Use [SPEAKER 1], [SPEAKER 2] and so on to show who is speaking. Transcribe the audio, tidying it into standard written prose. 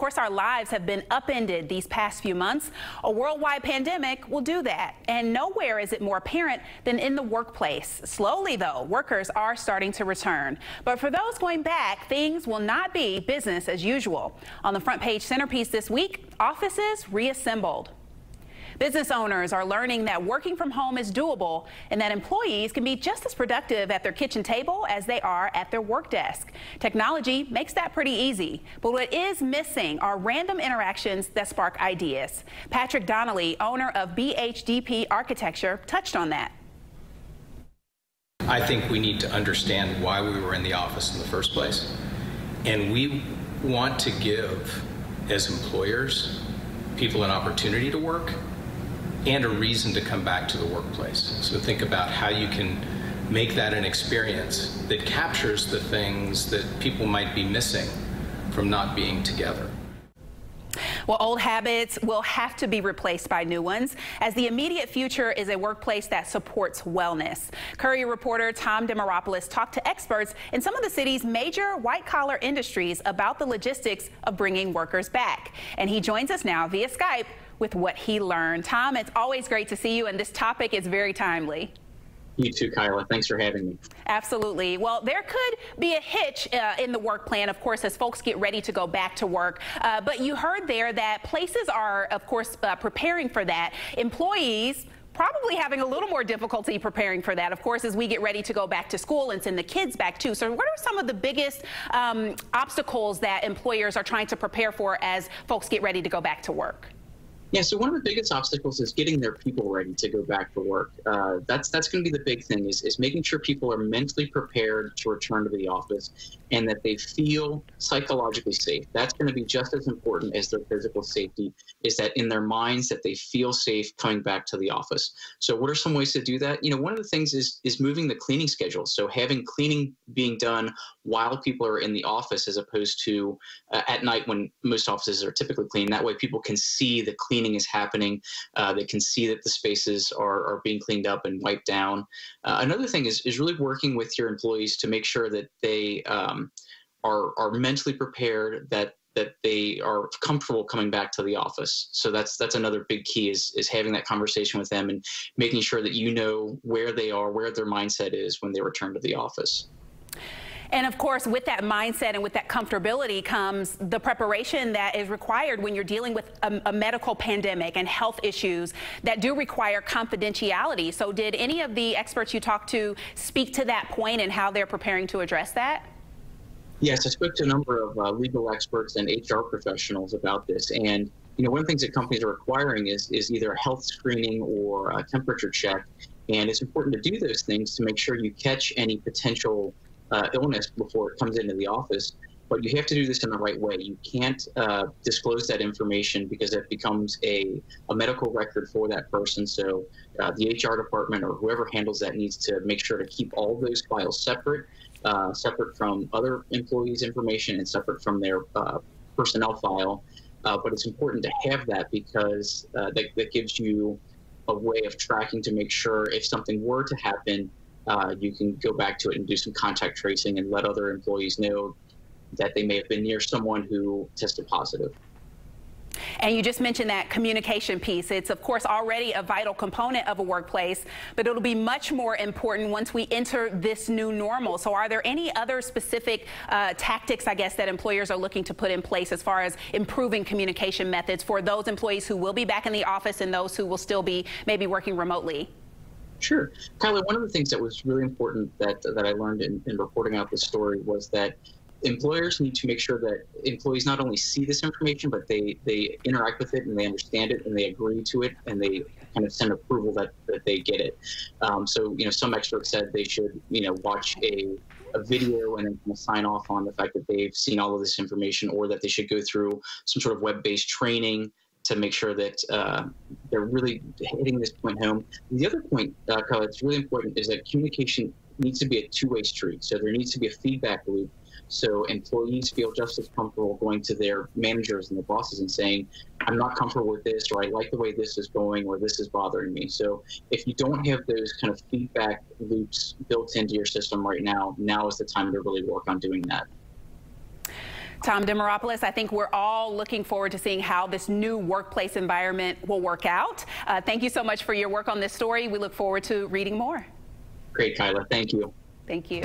[SPEAKER 1] course, our lives have been upended these past few months. A worldwide pandemic will do that. And nowhere is it more apparent than in the workplace. Slowly, though, workers are starting to return. But for those going back, things will not be business as usual. On the front page centerpiece this week, offices reassembled. Business owners are learning that working from home is doable and that employees can be just as productive at their kitchen table as they are at their work desk. Technology makes that pretty easy, but what is missing are random interactions that spark ideas. Patrick Donnelly, owner of BHDP Architecture, touched on that.
[SPEAKER 2] I think we need to understand why we were in the office in the first place. And we want to give, as employers, people an opportunity to work and a reason to come back to the workplace. So think about how you can make that an experience that captures the things that people might be missing from not being together.
[SPEAKER 1] Well, old habits will have to be replaced by new ones, as the immediate future is a workplace that supports wellness. Courier reporter Tom Demaropoulos talked to experts in some of the city's major white-collar industries about the logistics of bringing workers back. And he joins us now via Skype with what he learned. Tom, it's always great to see you, and this topic is very timely.
[SPEAKER 3] You too, Kyla. Thanks for having me.
[SPEAKER 1] Absolutely. Well, there could be a hitch in the work plan, of course, as folks get ready to go back to work. But you heard there that places are, of course, preparing for that. Employees probably having a little more difficulty preparing for that, of course, as we get ready to go back to school and send the kids back too. So what are some of the biggest obstacles that employers are trying to prepare for as folks get ready to go back to work?
[SPEAKER 3] Yeah, so one of the biggest obstacles is getting their people ready to go back to work. That's going to be the big thing, is making sure people are mentally prepared to return to the office and that they feel psychologically safe. That's going to be just as important as their physical safety, is that in their minds that they feel safe coming back to the office. So what are some ways to do that? You know, one of the things is moving the cleaning schedule. So having cleaning being done while people are in the office as opposed to at night when most offices are typically clean. That way people can see the cleaning is happening. They can see that the spaces are being cleaned up and wiped down. Another thing is really working with your employees to make sure that they are mentally prepared, that they are comfortable coming back to the office. So that's another big key, is having that conversation with them and making sure that you know where they are, where their mindset is when they return to the office.
[SPEAKER 1] And of course, with that mindset and with that comfortability comes the preparation that is required when you're dealing with a medical pandemic and health issues that do require confidentiality. So did any of the experts you talked to speak to that point and how they're preparing to address that?
[SPEAKER 3] Yes, I spoke to a number of legal experts and HR professionals about this. And you know, one of the things that companies are requiring is either a health screening or a temperature check. And it's important to do those things to make sure you catch any potential illness before it comes into the office, but you have to do this in the right way. You can't disclose that information because it becomes a medical record for that person. So the HR department or whoever handles that needs to make sure to keep all those files separate, separate from other employees' information and separate from their personnel file. But it's important to have that because that gives you a way of tracking to make sure if something were to happen, you can go back to it and do some contact tracing and let other employees know that they may have been near someone who tested positive.
[SPEAKER 1] And you just mentioned that communication piece. It's, of course, already a vital component of a workplace, but it'll be much more important once we enter this new normal. So are there any other specific tactics, I guess, that employers are looking to put in place as far as improving communication methods for those employees who will be back in the office and those who will still be maybe working remotely?
[SPEAKER 3] Sure. Kyla, one of the things that was really important that I learned in reporting out this story was that employers need to make sure that employees not only see this information, but they interact with it and they understand it and they agree to it and they kind of send approval that they get it. So, you know, some experts said they should, you know, watch a video and then kind of sign off on the fact that they've seen all of this information, or that they should go through some sort of web-based training to make sure that they're really hitting this point home. The other point, Carla, that's really important is that communication needs to be a two-way street. So there needs to be a feedback loop. So employees feel just as comfortable going to their managers and their bosses and saying, I'm not comfortable with this, or I like the way this is going, or this is bothering me. So if you don't have those kind of feedback loops built into your system right now, now is the time to really work on doing that.
[SPEAKER 1] Tom Demaropoulos, I think we're all looking forward to seeing how this new workplace environment will work out. Thank you so much for your work on this story. We look forward to reading more.
[SPEAKER 3] Great, Kyla. Thank you.
[SPEAKER 1] Thank you.